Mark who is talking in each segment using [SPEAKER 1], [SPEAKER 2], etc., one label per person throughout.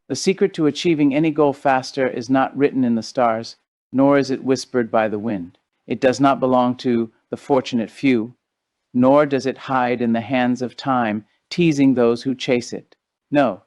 [SPEAKER 1] The secret to achieving any goal faster is not written in the stars, nor is it whispered by the wind. It does not belong to the fortunate few, nor does it hide in the hands of time, teasing those who chase it. No,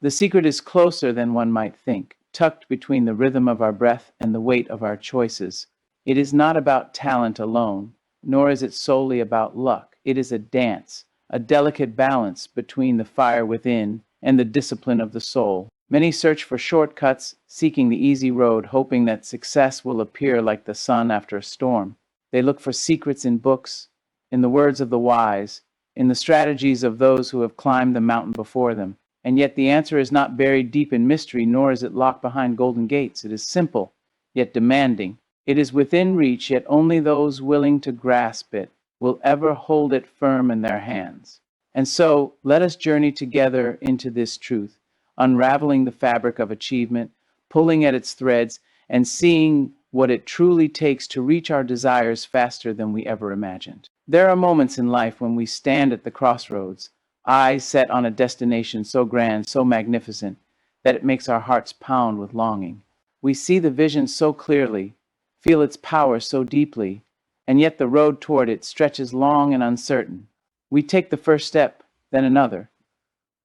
[SPEAKER 1] the secret is closer than one might think, tucked between the rhythm of our breath and the weight of our choices. It is not about talent alone, nor is it solely about luck. It is a dance, a delicate balance between the fire within and the discipline of the soul. Many search for shortcuts, seeking the easy road, hoping that success will appear like the sun after a storm. They look for secrets in books, in the words of the wise, in the strategies of those who have climbed the mountain before them. And yet the answer is not buried deep in mystery, nor is it locked behind golden gates. It is simple, yet demanding. It is within reach, yet only those willing to grasp it will ever hold it firm in their hands. And so, let us journey together into this truth, unraveling the fabric of achievement, pulling at its threads, and seeing what it truly takes to reach our desires faster than we ever imagined. There are moments in life when we stand at the crossroads, eyes set on a destination so grand, so magnificent, that it makes our hearts pound with longing. We see the vision so clearly, feel its power so deeply, and yet the road toward it stretches long and uncertain. We take the first step, then another.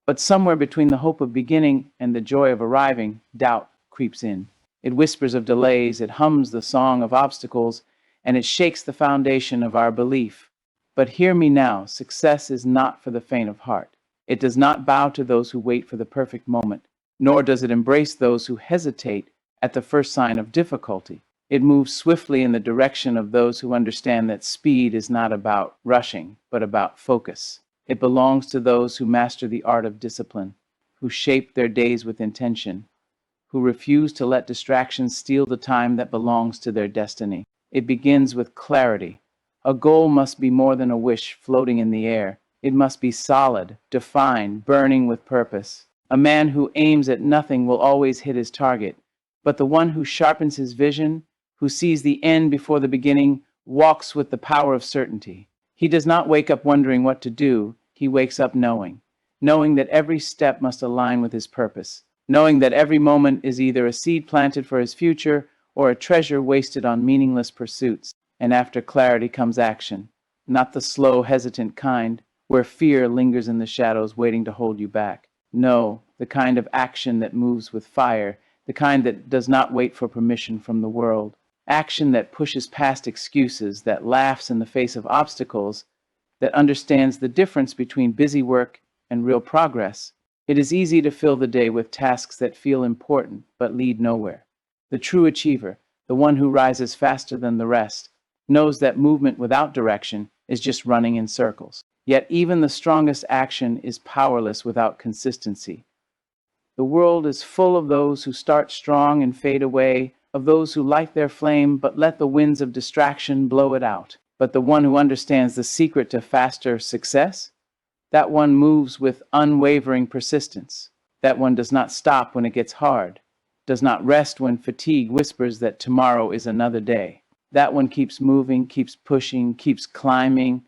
[SPEAKER 1] But somewhere between the hope of beginning and the joy of arriving, doubt creeps in. It whispers of delays, it hums the song of obstacles, and it shakes the foundation of our belief. But hear me now, success is not for the faint of heart. It does not bow to those who wait for the perfect moment, nor does it embrace those who hesitate at the first sign of difficulty. It moves swiftly in the direction of those who understand that speed is not about rushing, but about focus. It belongs to those who master the art of discipline, who shape their days with intention, who refuse to let distractions steal the time that belongs to their destiny. It begins with clarity. A goal must be more than a wish floating in the air. It must be solid, defined, burning with purpose. A man who aims at nothing will always hit his target, but the one who sharpens his vision, who sees the end before the beginning, walks with the power of certainty. He does not wake up wondering what to do. He wakes up knowing that every step must align with his purpose, knowing that every moment is either a seed planted for his future or a treasure wasted on meaningless pursuits. And after clarity comes action, not the slow, hesitant kind, where fear lingers in the shadows waiting to hold you back. No, the kind of action that moves with fire, the kind that does not wait for permission from the world. Action that pushes past excuses, that laughs in the face of obstacles, that understands the difference between busy work and real progress. It is easy to fill the day with tasks that feel important but lead nowhere. The true achiever, the one who rises faster than the rest, knows that movement without direction is just running in circles. Yet even the strongest action is powerless without consistency. The world is full of those who start strong and fade away, of those who light their flame but let the winds of distraction blow it out. But the one who understands the secret to faster success, that one moves with unwavering persistence. That one does not stop when it gets hard, does not rest when fatigue whispers that tomorrow is another day. That one keeps moving, keeps pushing, keeps climbing,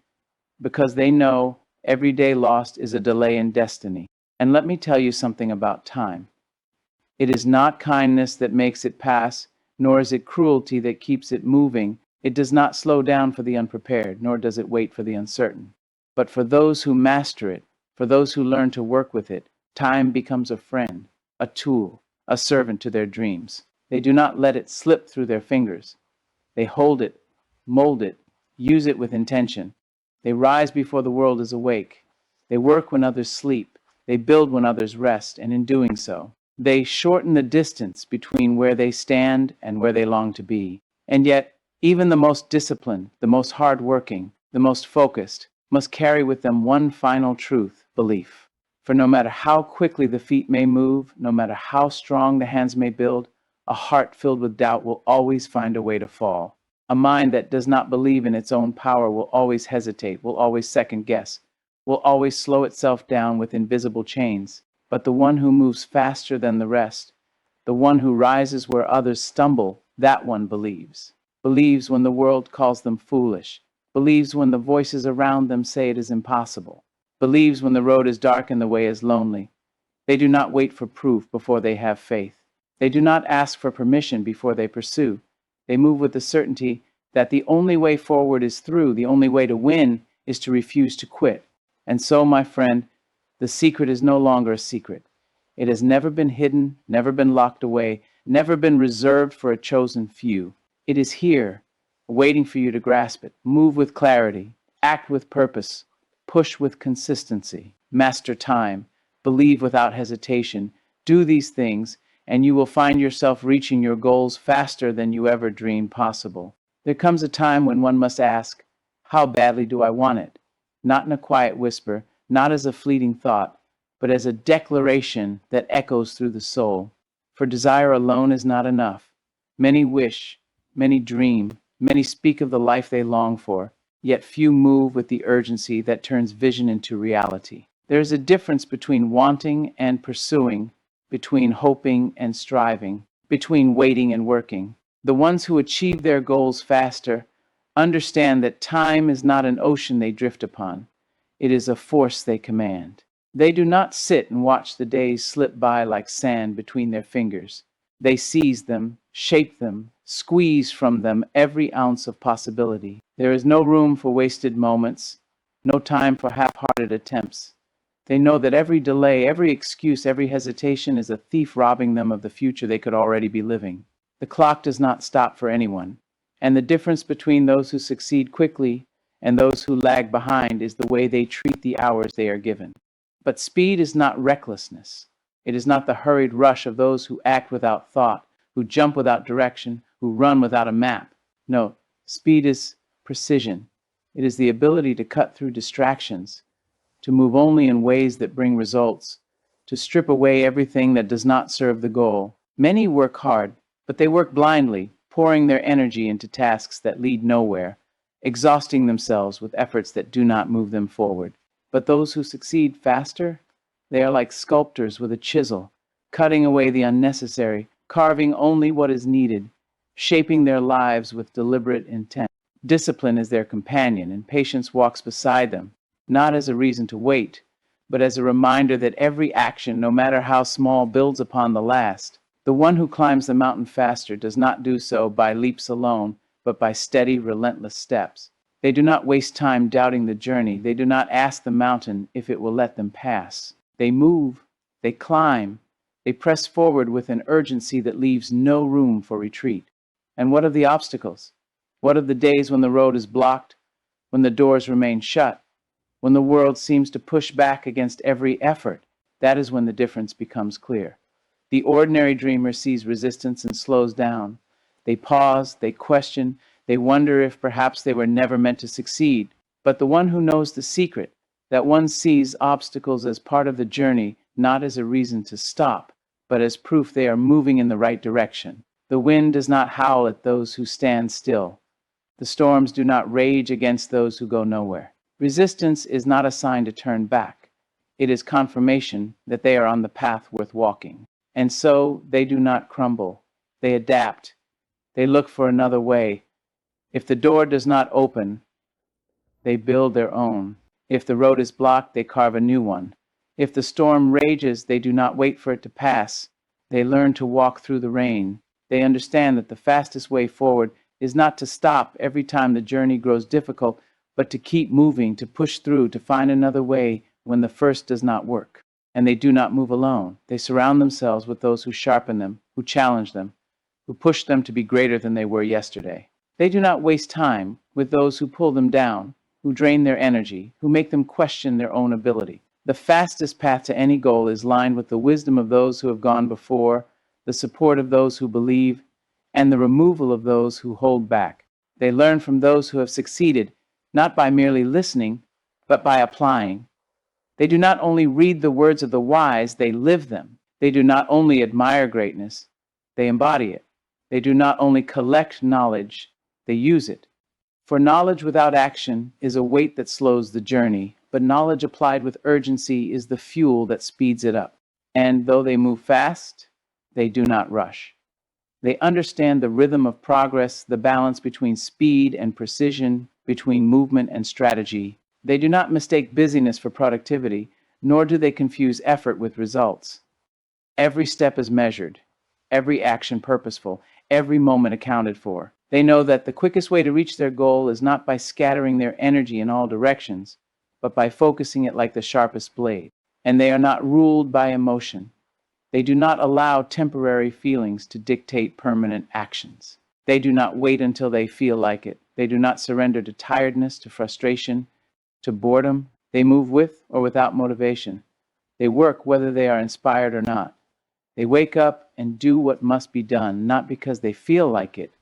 [SPEAKER 1] because they know every day lost is a delay in destiny. And let me tell you something about time. It is not kindness that makes it pass, nor is it cruelty that keeps it moving. It does not slow down for the unprepared, nor does it wait for the uncertain. But for those who master it, for those who learn to work with it, time becomes a friend, a tool, a servant to their dreams. They do not let it slip through their fingers. They hold it, mold it, use it with intention. They rise before the world is awake. They work when others sleep. They build when others rest, and in doing so, they shorten the distance between where they stand and where they long to be. And yet, even the most disciplined, the most hardworking, the most focused, must carry with them one final truth: belief. For no matter how quickly the feet may move, no matter how strong the hands may build, a heart filled with doubt will always find a way to fall. A mind that does not believe in its own power will always hesitate, will always second guess, will always slow itself down with invisible chains. But the one who moves faster than the rest, the one who rises where others stumble, that one believes. Believes when the world calls them foolish. Believes when the voices around them say it is impossible. Believes when the road is dark and the way is lonely. They do not wait for proof before they have faith. They do not ask for permission before they pursue. They move with the certainty that the only way forward is through, the only way to win is to refuse to quit. And so, my friend, the secret is no longer a secret. It has never been hidden, never been locked away, never been reserved for a chosen few. It is here, waiting for you to grasp it. Move with clarity, act with purpose, push with consistency, master time, believe without hesitation. Do these things, and you will find yourself reaching your goals faster than you ever dreamed possible. There comes a time when one must ask, how badly do I want it? Not in a quiet whisper, not as a fleeting thought, but as a declaration that echoes through the soul. For desire alone is not enough. Many wish, many dream, many speak of the life they long for, yet few move with the urgency that turns vision into reality. There is a difference between wanting and pursuing, between hoping and striving, between waiting and working. The ones who achieve their goals faster understand that time is not an ocean they drift upon. It is a force they command. They do not sit and watch the days slip by like sand between their fingers. They seize them, shape them, squeeze from them every ounce of possibility. There is no room for wasted moments, no time for half-hearted attempts. They know that every delay, every excuse, every hesitation is a thief robbing them of the future they could already be living. The clock does not stop for anyone, and the difference between those who succeed quickly and those who lag behind is the way they treat the hours they are given. But speed is not recklessness. It is not the hurried rush of those who act without thought, who jump without direction, who run without a map. No, speed is precision. It is the ability to cut through distractions, to move only in ways that bring results, to strip away everything that does not serve the goal. Many work hard, but they work blindly, pouring their energy into tasks that lead nowhere, exhausting themselves with efforts that do not move them forward. But those who succeed faster, they are like sculptors with a chisel, cutting away the unnecessary, carving only what is needed, shaping their lives with deliberate intent. Discipline is their companion, and patience walks beside them, not as a reason to wait, but as a reminder that every action, no matter how small, builds upon the last. The one who climbs the mountain faster does not do so by leaps alone, but by steady, relentless steps. They do not waste time doubting the journey. They do not ask the mountain if it will let them pass. They move, they climb, they press forward with an urgency that leaves no room for retreat. And what of the obstacles? What of the days when the road is blocked, when the doors remain shut, when the world seems to push back against every effort? That is when the difference becomes clear. The ordinary dreamer sees resistance and slows down. They pause, they question, they wonder if perhaps they were never meant to succeed. But the one who knows the secret, that one sees obstacles as part of the journey, not as a reason to stop, but as proof they are moving in the right direction. The wind does not howl at those who stand still. The storms do not rage against those who go nowhere. Resistance is not a sign to turn back. It is confirmation that they are on the path worth walking. And so they do not crumble. They adapt. They look for another way. If the door does not open, they build their own. If the road is blocked, they carve a new one. If the storm rages, they do not wait for it to pass. They learn to walk through the rain. They understand that the fastest way forward is not to stop every time the journey grows difficult, but to keep moving, to push through, to find another way when the first does not work. And they do not move alone. They surround themselves with those who sharpen them, who challenge them, who push them to be greater than they were yesterday. They do not waste time with those who pull them down, who drain their energy, who make them question their own ability. The fastest path to any goal is lined with the wisdom of those who have gone before, the support of those who believe, and the removal of those who hold back. They learn from those who have succeeded, not by merely listening, but by applying. They do not only read the words of the wise, they live them. They do not only admire greatness, they embody it. They do not only collect knowledge, they use it. For knowledge without action is a weight that slows the journey, but knowledge applied with urgency is the fuel that speeds it up. And though they move fast, they do not rush. They understand the rhythm of progress, the balance between speed and precision, between movement and strategy. They do not mistake busyness for productivity. nor do they confuse effort with results. Every step is measured, every action purposeful, every moment accounted for. They know that the quickest way to reach their goal is not by scattering their energy in all directions, but by focusing it like the sharpest blade. And they are not ruled by emotion. They do not allow temporary feelings to dictate permanent actions. They do not wait until they feel like it. They do not surrender to tiredness, to frustration, to boredom. They move with or without motivation. They work whether they are inspired or not. They wake up and do what must be done, not because they feel like it,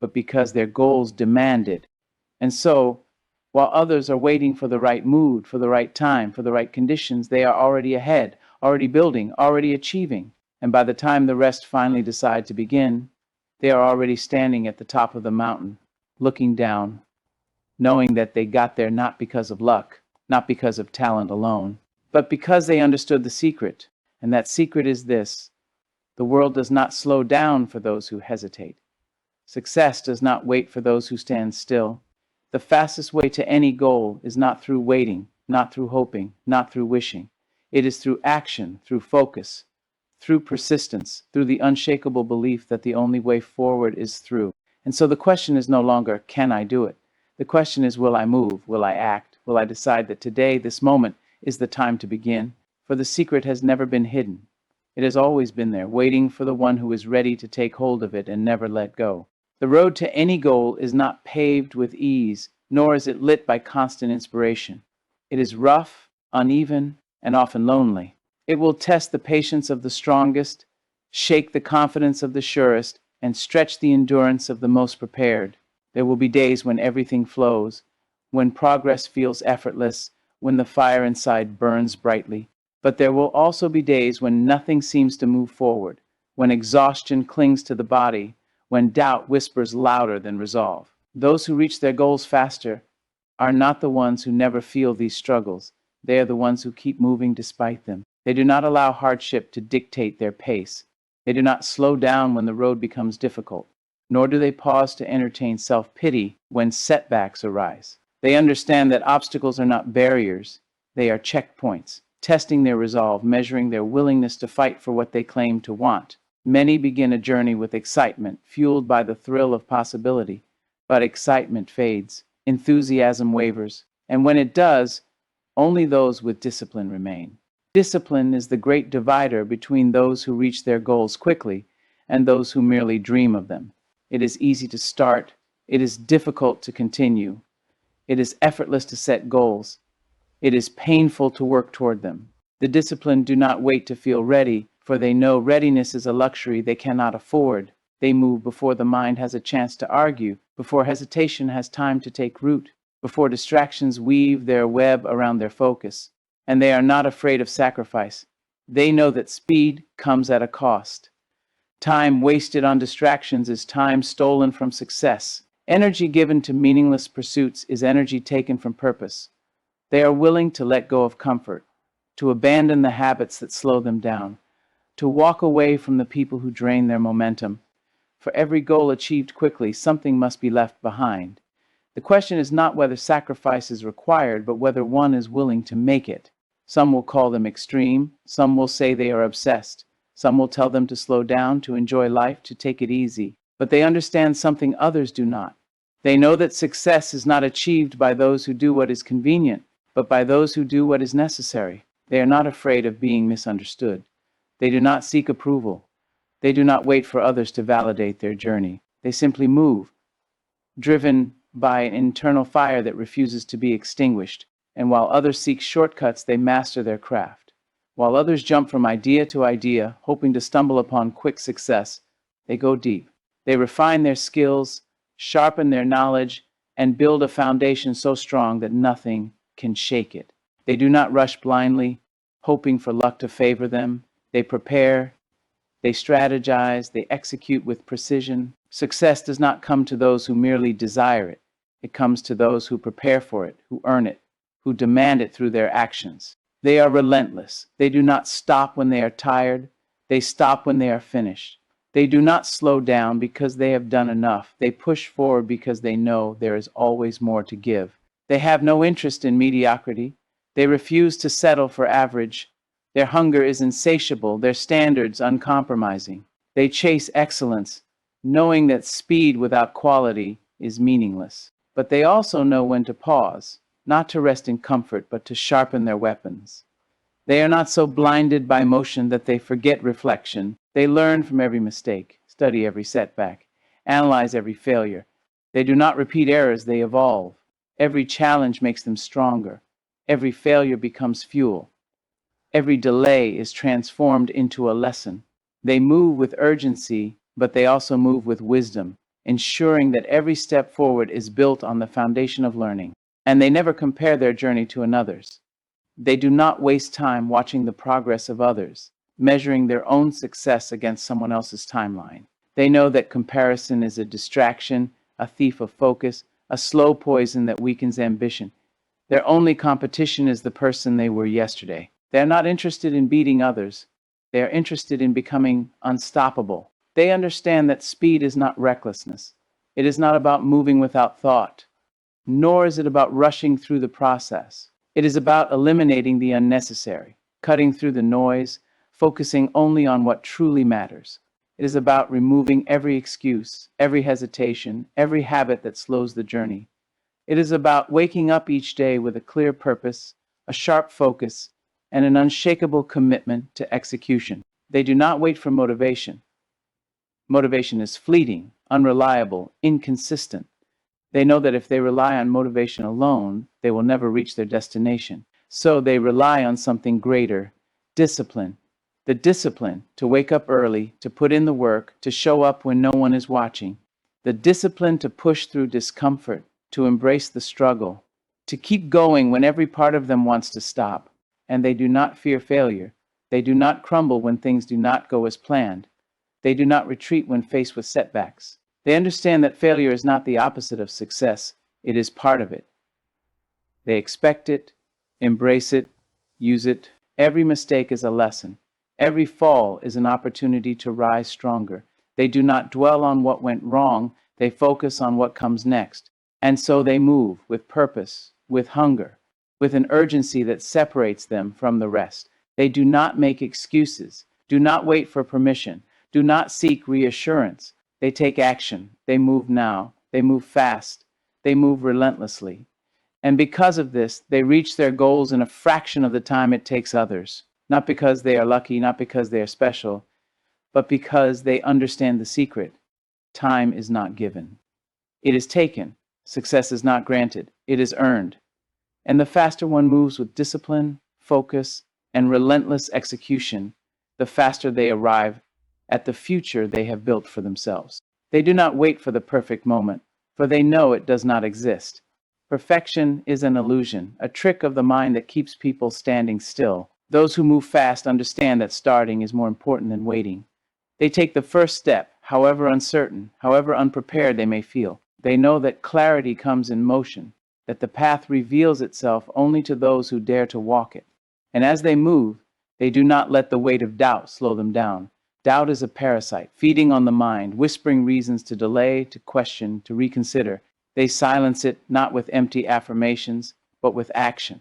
[SPEAKER 1] but because their goals demand it. And so, while others are waiting for the right mood, for the right time, for the right conditions, they are already ahead, already building, already achieving. And by the time the rest finally decide to begin, they are already standing at the top of the mountain, looking down, knowing that they got there not because of luck, not because of talent alone, but because they understood the secret. And that secret is this: the world does not slow down for those who hesitate. Success does not wait for those who stand still. The fastest way to any goal is not through waiting, not through hoping, not through wishing. It is through action, through focus, through persistence, through the unshakable belief that the only way forward is through. And so the question is no longer, can I do it? The question is, will I move? Will I act? Will I decide that today, this moment, is the time to begin? For the secret has never been hidden. It has always been there, waiting for the one who is ready to take hold of it and never let go. The road to any goal is not paved with ease, nor is it lit by constant inspiration. It is rough, uneven, and often lonely. It will test the patience of the strongest, shake the confidence of the surest, and stretch the endurance of the most prepared. There will be days when everything flows, when progress feels effortless, when the fire inside burns brightly. But there will also be days when nothing seems to move forward, when exhaustion clings to the body, when doubt whispers louder than resolve. Those who reach their goals faster are not the ones who never feel these struggles. They are the ones who keep moving despite them. They do not allow hardship to dictate their pace. They do not slow down when the road becomes difficult, nor do they pause to entertain self-pity when setbacks arise. They understand that obstacles are not barriers, they are checkpoints, testing their resolve, measuring their willingness to fight for what they claim to want. Many begin a journey with excitement, fueled by the thrill of possibility, but excitement fades, enthusiasm wavers, and when it does, only those with discipline remain. Discipline is the great divider between those who reach their goals quickly and those who merely dream of them. It is easy to start, it is difficult to continue, it is effortless to set goals, it is painful to work toward them. The disciplined do not wait to feel ready, for they know readiness is a luxury they cannot afford. They move before the mind has a chance to argue, before hesitation has time to take root, before distractions weave their web around their focus. And they are not afraid of sacrifice. They know that speed comes at a cost. Time wasted on distractions is time stolen from success. Energy given to meaningless pursuits is energy taken from purpose. They are willing to let go of comfort, to abandon the habits that slow them down, to walk away from the people who drain their momentum. For every goal achieved quickly, something must be left behind. The question is not whether sacrifice is required, but whether one is willing to make it. Some will call them extreme, some will say they are obsessed, some will tell them to slow down, to enjoy life, to take it easy. But they understand something others do not. They know that success is not achieved by those who do what is convenient, but by those who do what is necessary. They are not afraid of being misunderstood. They do not seek approval. They do not wait for others to validate their journey. They simply move, driven by an internal fire that refuses to be extinguished. And while others seek shortcuts, they master their craft. While others jump from idea to idea, hoping to stumble upon quick success, they go deep. They refine their skills, sharpen their knowledge, and build a foundation so strong that nothing can shake it. They do not rush blindly, hoping for luck to favor them. They prepare, they strategize, they execute with precision. Success does not come to those who merely desire it. It comes to those who prepare for it, who earn it, who demand it through their actions. They are relentless. They do not stop when they are tired. They stop when they are finished. They do not slow down because they have done enough. They push forward because they know there is always more to give. They have no interest in mediocrity. They refuse to settle for average. Their hunger is insatiable, their standards uncompromising. They chase excellence, knowing that speed without quality is meaningless. But they also know when to pause, not to rest in comfort, but to sharpen their weapons. They are not so blinded by motion that they forget reflection. They learn from every mistake, study every setback, analyze every failure. They do not repeat errors, they evolve. Every challenge makes them stronger. Every failure becomes fuel. Every delay is transformed into a lesson. They move with urgency, but they also move with wisdom, ensuring that every step forward is built on the foundation of learning. And they never compare their journey to another's. They do not waste time watching the progress of others, measuring their own success against someone else's timeline. They know that comparison is a distraction, a thief of focus, a slow poison that weakens ambition. Their only competition is the person they were yesterday. They are not interested in beating others. They are interested in becoming unstoppable. They understand that speed is not recklessness. It is not about moving without thought, nor is it about rushing through the process. It is about eliminating the unnecessary, cutting through the noise, focusing only on what truly matters. It is about removing every excuse, every hesitation, every habit that slows the journey. It is about waking up each day with a clear purpose, a sharp focus, and an unshakable commitment to execution. They do not wait for motivation. Motivation is fleeting, unreliable, inconsistent. They know that if they rely on motivation alone, they will never reach their destination. So they rely on something greater, discipline. The discipline to wake up early, to put in the work, to show up when no one is watching. The discipline to push through discomfort, to embrace the struggle, to keep going when every part of them wants to stop. And they do not fear failure. They do not crumble when things do not go as planned. They do not retreat when faced with setbacks. They understand that failure is not the opposite of success, it is part of it. They expect it, embrace it, use it. Every mistake is a lesson. Every fall is an opportunity to rise stronger. They do not dwell on what went wrong, they focus on what comes next. And so they move with purpose, with hunger, with an urgency that separates them from the rest. They do not make excuses, do not wait for permission, do not seek reassurance. They take action. They move now. They move fast. They move relentlessly. And because of this, they reach their goals in a fraction of the time it takes others. Not because they are lucky, not because they are special, but because they understand the secret. Time is not given. It is taken. Success is not granted. It is earned. And the faster one moves with discipline, focus, and relentless execution, the faster they arrive at the future they have built for themselves. They do not wait for the perfect moment, for they know it does not exist. Perfection is an illusion, a trick of the mind that keeps people standing still. Those who move fast understand that starting is more important than waiting. They take the first step, however uncertain, however unprepared they may feel. They know that clarity comes in motion, that the path reveals itself only to those who dare to walk it. And as they move, they do not let the weight of doubt slow them down. Doubt is a parasite, feeding on the mind, whispering reasons to delay, to question, to reconsider. They silence it not with empty affirmations, but with action.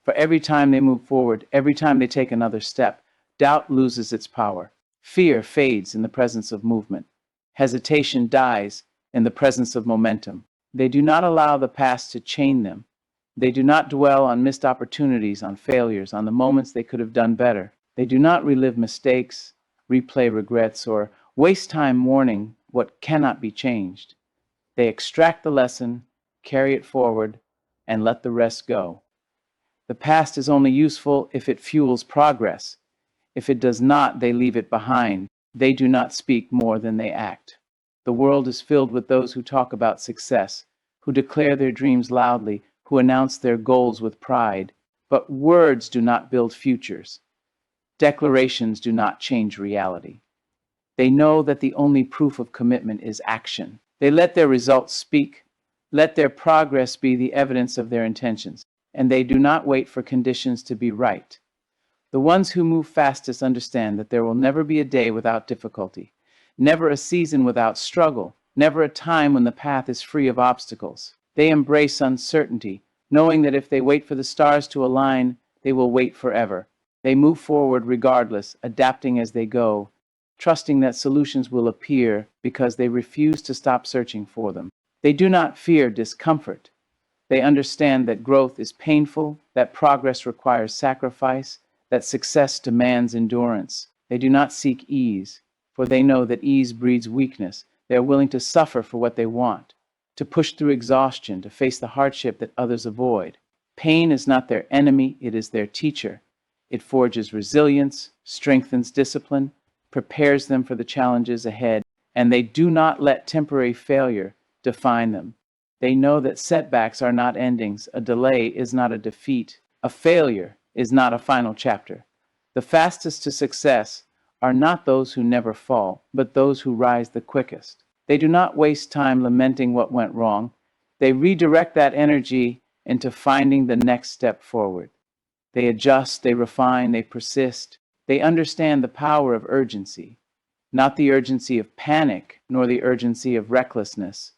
[SPEAKER 1] For every time they move forward, every time they take another step, doubt loses its power. Fear fades in the presence of movement. Hesitation dies in the presence of momentum. They do not allow the past to chain them. They do not dwell on missed opportunities, on failures, on the moments they could have done better. They do not relive mistakes, replay regrets, or waste time mourning what cannot be changed. They extract the lesson, carry it forward, and let the rest go. The past is only useful if it fuels progress. If it does not, they leave it behind. They do not speak more than they act. The world is filled with those who talk about success, who declare their dreams loudly, who announce their goals with pride. But words do not build futures. Declarations do not change reality. They know that the only proof of commitment is action. They let their results speak. Let their progress be the evidence of their intentions. And they do not wait for conditions to be right. The ones who move fastest understand that there will never be a day without difficulty, never a season without struggle, never a time when the path is free of obstacles. They embrace uncertainty, knowing that if they wait for the stars to align, they will wait forever. They move forward regardless, adapting as they go, trusting that solutions will appear because they refuse to stop searching for them. They do not fear discomfort. They understand that growth is painful, that progress requires sacrifice, that success demands endurance. They do not seek ease, for they know that ease breeds weakness. They are willing to suffer for what they want, to push through exhaustion, to face the hardship that others avoid. Pain is not their enemy, it is their teacher. It forges resilience, strengthens discipline, prepares them for the challenges ahead, and they do not let temporary failure define them. They know that setbacks are not endings, a delay is not a defeat, a failure is not a final chapter. The fastest to success are not those who never fall, but those who rise the quickest. They do not waste time lamenting what went wrong. They redirect that energy into finding the next step forward. They adjust, they refine, they persist. They understand the power of urgency, not the urgency of panic, nor the urgency of recklessness,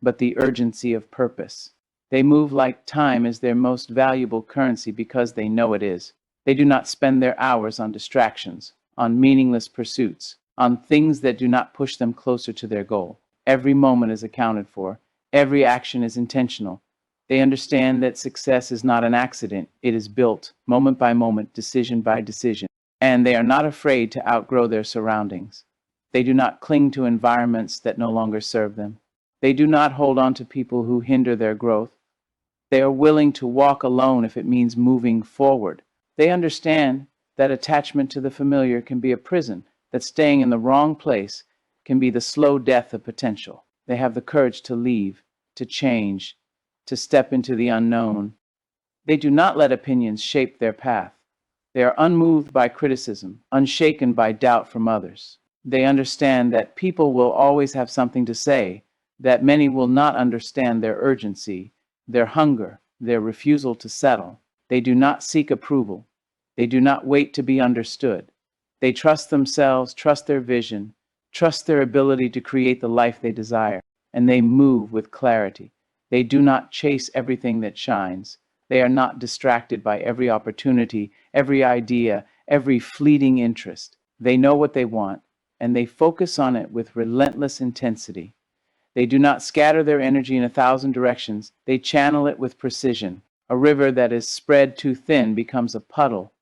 [SPEAKER 1] but the urgency of purpose. They move like time is their most valuable currency because they know it is. They do not spend their hours on distractions, on meaningless pursuits, on things that do not push them closer to their goal. Every moment is accounted for. Every action is intentional. They understand that success is not an accident. It is built moment by moment, decision by decision. And they are not afraid to outgrow their surroundings. They do not cling to environments that no longer serve them. They do not hold on to people who hinder their growth. They are willing to walk alone if it means moving forward. They understand that attachment to the familiar can be a prison, that staying in the wrong place can be the slow death of potential. They have the courage to leave, to change, to step into the unknown. They do not let opinions shape their path. They are unmoved by criticism, unshaken by doubt from others. They understand that people will always have something to say, that many will not understand their urgency, their hunger, their refusal to settle. They do not seek approval. They do not wait to be understood. They trust themselves, trust their vision, trust their ability to create the life they desire, and they move with clarity. They do not chase everything that shines. They are not distracted by every opportunity, every idea, every fleeting interest. They know what they want, and they focus on it with relentless intensity. They do not scatter their energy in 1,000 directions. They channel it with precision. A river that is spread too thin becomes a puddle,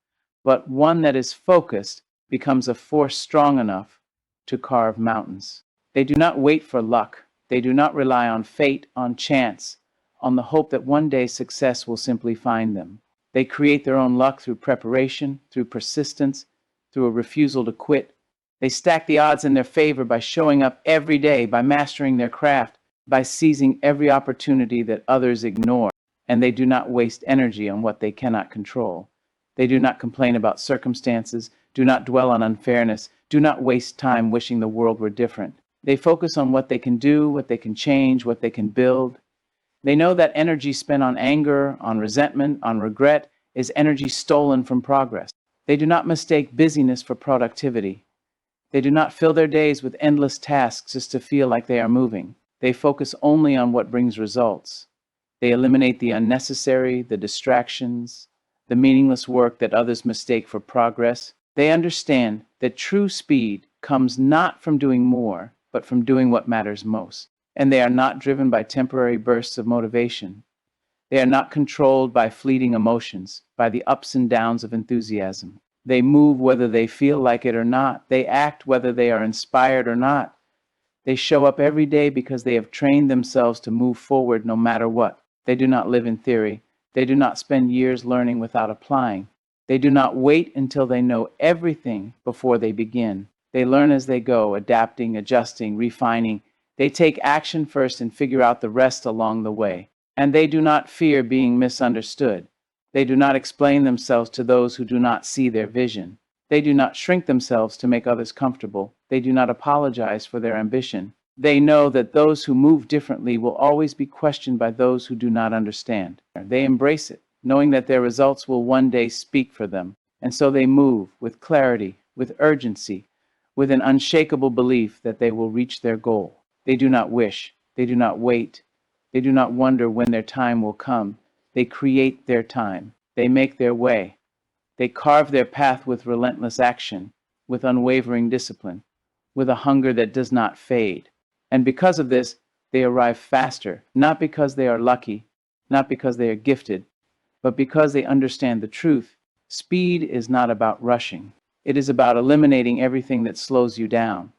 [SPEAKER 1] but one that is focused becomes a force strong enough to carve mountains. They do not wait for luck. They do not rely on fate, on chance, on the hope that one day success will simply find them. They create their own luck through preparation, through persistence, through a refusal to quit. They stack the odds in their favor by showing up every day, by mastering their craft, by seizing every opportunity that others ignore. And they do not waste energy on what they cannot control. They do not complain about circumstances, do not dwell on unfairness, do not waste time wishing the world were different. They focus on what they can do, what they can change, what they can build. They know that energy spent on anger, on resentment, on regret is energy stolen from progress. They do not mistake busyness for productivity. They do not fill their days with endless tasks just to feel like they are moving. They focus only on what brings results. They eliminate the unnecessary, the distractions, the meaningless work that others mistake for progress. They understand that true speed comes not from doing more, but from doing what matters most. And they are not driven by temporary bursts of motivation. They are not controlled by fleeting emotions, by the ups and downs of enthusiasm. They move whether they feel like it or not. They act whether they are inspired or not. They show up every day because they have trained themselves to move forward no matter what. They do not live in theory. They do not spend years learning without applying. They do not wait until they know everything before they begin. They learn as they go, adapting, adjusting, refining. They take action first and figure out the rest along the way. And they do not fear being misunderstood. They do not explain themselves to those who do not see their vision. They do not shrink themselves to make others comfortable. They do not apologize for their ambition. They know that those who move differently will always be questioned by those who do not understand. They embrace it, knowing that their results will one day speak for them. And so they move with clarity, with urgency, with an unshakable belief that they will reach their goal. They do not wish. They do not wait. They do not wonder when their time will come. They create their time. They make their way. They carve their path with relentless action, with unwavering discipline, with a hunger that does not fade. And because of this, they arrive faster, not because they are lucky, not because they are gifted, but because they understand the truth. Speed is not about rushing. It is about eliminating everything that slows you down.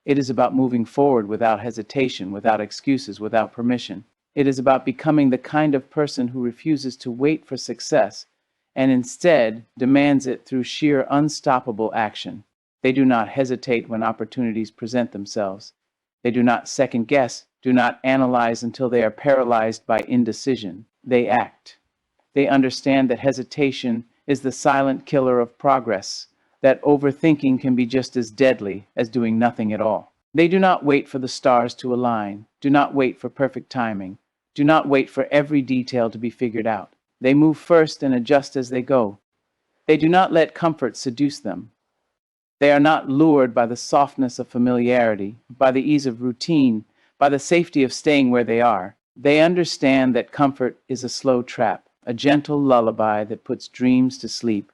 [SPEAKER 1] It is about moving forward without hesitation, without excuses, without permission. It is about becoming the kind of person who refuses to wait for success and instead demands it through sheer unstoppable action. They do not hesitate when opportunities present themselves. They do not second guess, do not analyze until they are paralyzed by indecision. They act. They understand that hesitation is the silent killer of progress, that overthinking can be just as deadly as doing nothing at all. They do not wait for the stars to align, do not wait for perfect timing, do not wait for every detail to be figured out. They move first and adjust as they go. They do not let comfort seduce them. They are not lured by the softness of familiarity, by the ease of routine, by the safety of staying where they are. They understand that comfort is a slow trap, a gentle lullaby that puts dreams to sleep.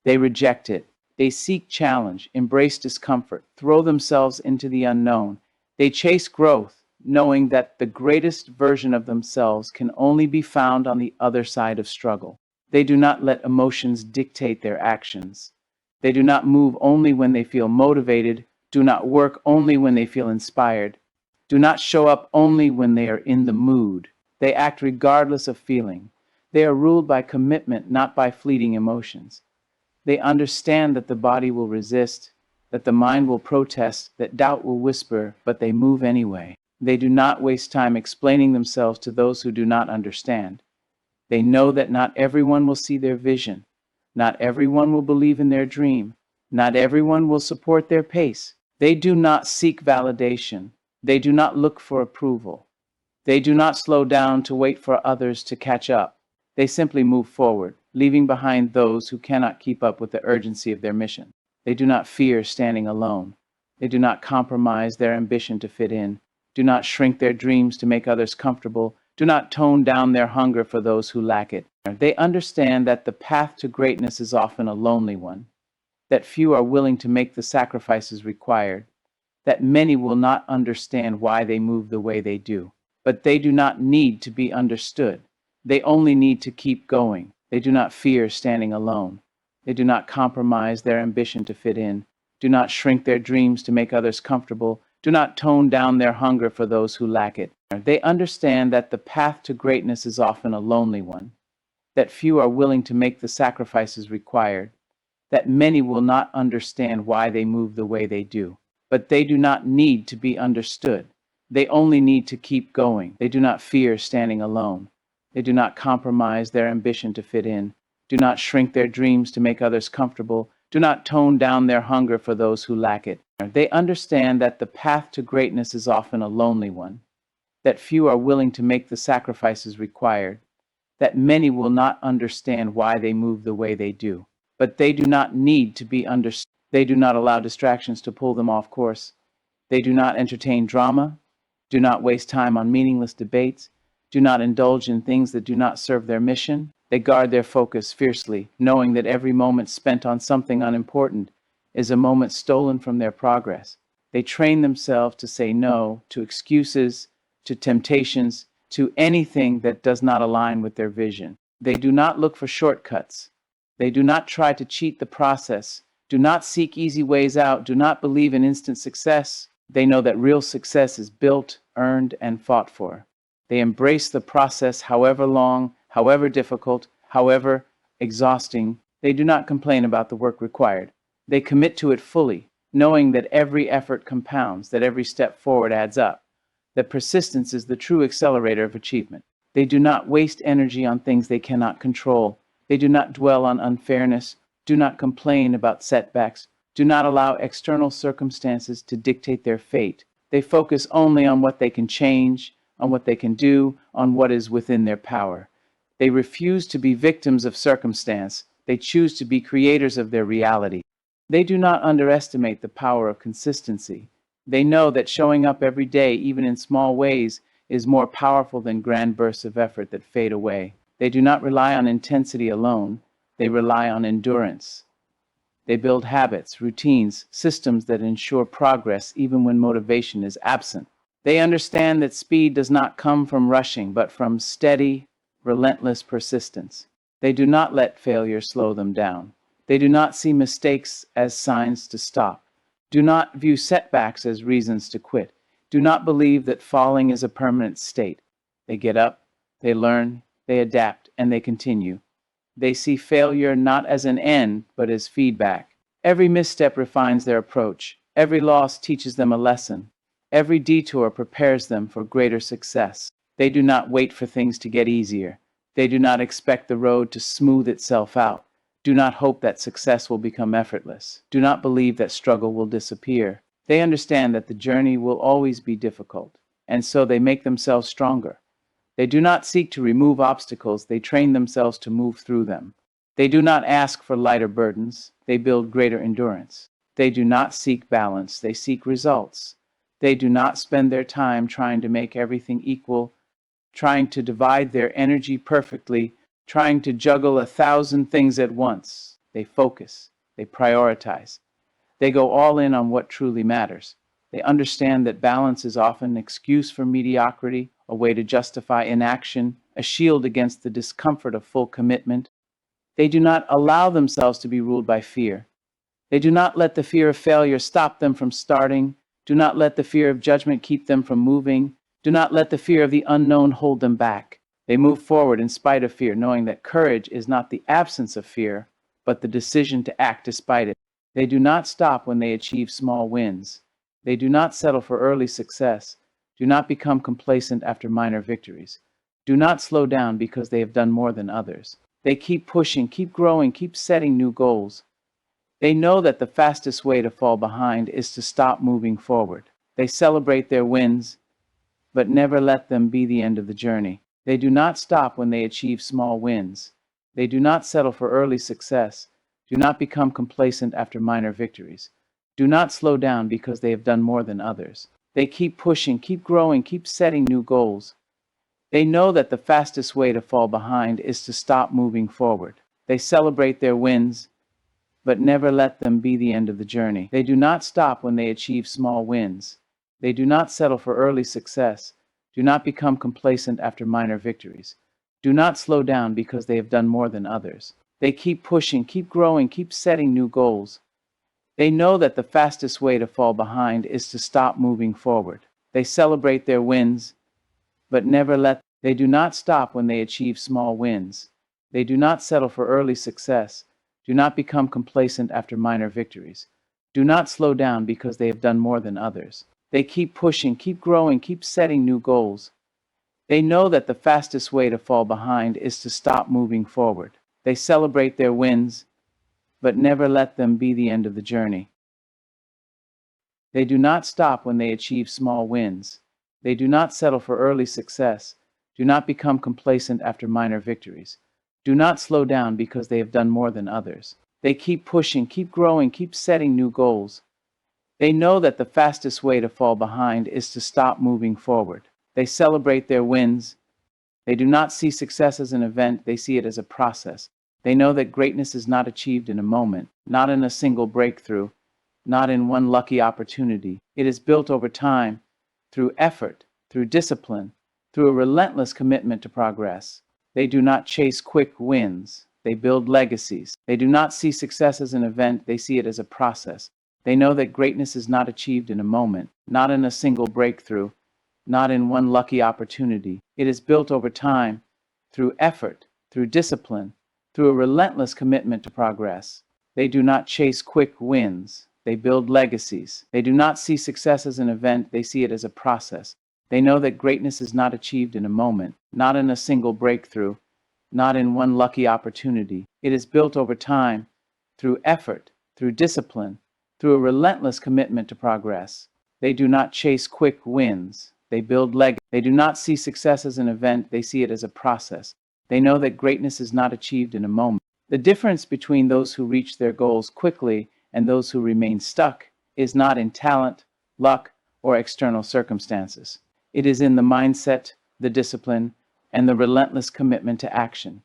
[SPEAKER 1] They reject it. They seek challenge, embrace discomfort, throw themselves into the unknown. They chase growth, knowing that the greatest version of themselves can only be found on the other side of struggle. They do not let emotions dictate their actions. They do not move only when they feel motivated, do not work only when they feel inspired, do not show up only when they are in the mood. They act regardless of feeling. They are ruled by commitment, not by fleeting emotions. They understand that the body will resist, that the mind will protest, that doubt will whisper, but they move anyway. They do not waste time explaining themselves to those who do not understand. They know that not everyone will see their vision. Not everyone will believe in their dream. Not everyone will support their pace. They do not seek validation. They do not look for approval. They do not slow down to wait for others to catch up. They simply move forward, leaving behind those who cannot keep up with the urgency of their mission. They do not fear standing alone. They do not compromise their ambition to fit in. Do not shrink their dreams to make others comfortable. Do not tone down their hunger for those who lack it. They understand that the path to greatness is often a lonely one, that few are willing to make the sacrifices required, that many will not understand why they move the way they do. But they do not need to be understood. They only need to keep going. They do not fear standing alone. They do not compromise their ambition to fit in. Do not shrink their dreams to make others comfortable. Do not tone down their hunger for those who lack it. They understand that the path to greatness is often a lonely one, that few are willing to make the sacrifices required, that many will not understand why they move the way they do. But they do not need to be understood. They only need to keep going. They do not fear standing alone. They do not compromise their ambition to fit in. Do not shrink their dreams to make others comfortable. Do not tone down their hunger for those who lack it. They understand that the path to greatness is often a lonely one, that few are willing to make the sacrifices required, that many will not understand why they move the way they do. But they do not need to be understood. They do not allow distractions to pull them off course. They do not entertain drama, do not waste time on meaningless debates, do not indulge in things that do not serve their mission. They guard their focus fiercely, knowing that every moment spent on something unimportant is a moment stolen from their progress. They train themselves to say no to excuses, to temptations, to anything that does not align with their vision. They do not look for shortcuts. They do not try to cheat the process. Do not seek easy ways out. Do not believe in instant success. They know that real success is built, earned, and fought for. They embrace the process, however long, however difficult, however exhausting. They do not complain about the work required. They commit to it fully, knowing that every effort compounds, that every step forward adds up, that persistence is the true accelerator of achievement. They do not waste energy on things they cannot control. They do not dwell on unfairness. Do not complain about setbacks. Do not allow external circumstances to dictate their fate. They focus only on what they can change, on what they can do, on what is within their power. They refuse to be victims of circumstance. They choose to be creators of their reality. They do not underestimate the power of consistency. They know that showing up every day, even in small ways, is more powerful than grand bursts of effort that fade away. They do not rely on intensity alone, they rely on endurance. They build habits, routines, systems that ensure progress even when motivation is absent. They understand that speed does not come from rushing, but from steady, relentless persistence. They do not let failure slow them down. They do not see mistakes as signs to stop. Do not view setbacks as reasons to quit. Do not believe that falling is a permanent state. They get up, they learn, they adapt, and they continue. They see failure not as an end, but as feedback. Every misstep refines their approach. Every loss teaches them a lesson. Every detour prepares them for greater success. They do not wait for things to get easier. They do not expect the road to smooth itself out. Do not hope that success will become effortless. Do not believe that struggle will disappear. They understand that the journey will always be difficult, and so they make themselves stronger. They do not seek to remove obstacles, they train themselves to move through them. They do not ask for lighter burdens, they build greater endurance. They do not seek balance, they seek results. They do not spend their time trying to make everything equal, trying to divide their energy perfectly, trying to juggle 1,000 things at once. They focus, they prioritize. They go all in on what truly matters. They understand that balance is often an excuse for mediocrity, a way to justify inaction, a shield against the discomfort of full commitment. They do not allow themselves to be ruled by fear. They do not let the fear of failure stop them from starting. Do not let the fear of judgment keep them from moving. Do not let the fear of the unknown hold them back. They move forward in spite of fear, knowing that courage is not the absence of fear, but the decision to act despite it. They do not stop when they achieve small wins. They do not settle for early success. Do not become complacent after minor victories. Do not slow down because they have done more than others. They keep pushing, keep growing, keep setting new goals. They know that the fastest way to fall behind is to stop moving forward. They celebrate their wins, but never let them be the end of the journey. They do not stop when they achieve small wins. They do not settle for early success. Do not become complacent after minor victories. Do not slow down because they have done more than others. They keep pushing, keep growing, keep setting new goals. They know that the fastest way to fall behind is to stop moving forward. They celebrate their wins, but never let them be the end of the journey. They do not stop when they achieve small wins. They do not settle for early success. Do not become complacent after minor victories. Do not slow down because they have done more than others. They keep pushing, keep growing, keep setting new goals. They know that the fastest way to fall behind is to stop moving forward. They celebrate their wins, but never let. They do not stop when they achieve small wins. They do not settle for early success. Do not become complacent after minor victories. Do not slow down because they have done more than others. They keep pushing, keep growing, keep setting new goals. They know that the fastest way to fall behind is to stop moving forward. They celebrate their wins, but never let them be the end of the journey. They do not stop when they achieve small wins. They do not settle for early success. Do not become complacent after minor victories. Do not slow down because they have done more than others. They keep pushing, keep growing, keep setting new goals. They know that the fastest way to fall behind is to stop moving forward. They celebrate their wins. They do not see success as an event, they see it as a process. They know that greatness is not achieved in a moment, not in a single breakthrough, not in one lucky opportunity. It is built over time, through effort, through discipline, through a relentless commitment to progress. They do not chase quick wins, they build legacies. They do not see success as an event, they see it as a process. They know that greatness is not achieved in a moment, not in a single breakthrough, not in one lucky opportunity. It is built over time, through effort, through discipline, through a relentless commitment to progress. They do not chase quick wins, they build legacies. They do not see success as an event, they see it as a process. They know that greatness is not achieved in a moment, not in a single breakthrough, not in one lucky opportunity. It is built over time, through effort, through discipline, through a relentless commitment to progress. They do not chase quick wins, they build legacies. They do not see success as an event, they see it as a process. They know that greatness is not achieved in a moment. The difference between those who reach their goals quickly and those who remain stuck is not in talent, luck, or external circumstances. It is in the mindset, the discipline, and the relentless commitment to action.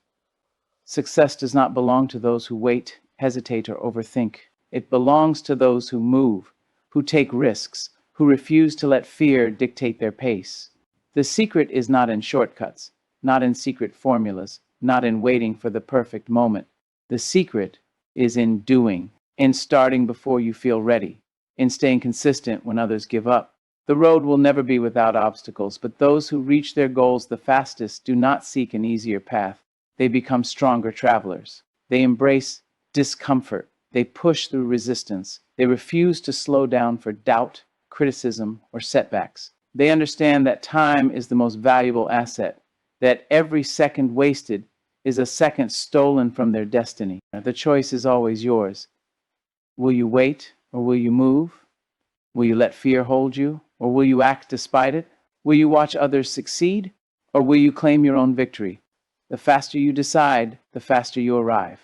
[SPEAKER 1] Success does not belong to those who wait, hesitate, or overthink. It belongs to those who move, who take risks, who refuse to let fear dictate their pace. The secret is not in shortcuts, not in secret formulas, not in waiting for the perfect moment. The secret is in doing, in starting before you feel ready, in staying consistent when others give up. The road will never be without obstacles, but those who reach their goals the fastest do not seek an easier path. They become stronger travelers. They embrace discomfort. They push through resistance. They refuse to slow down for doubt, criticism, or setbacks. They understand that time is the most valuable asset, that every second wasted is a second stolen from their destiny. The choice is always yours. Will you wait or will you move? Will you let fear hold you or will you act despite it? Will you watch others succeed or will you claim your own victory? The faster you decide, the faster you arrive.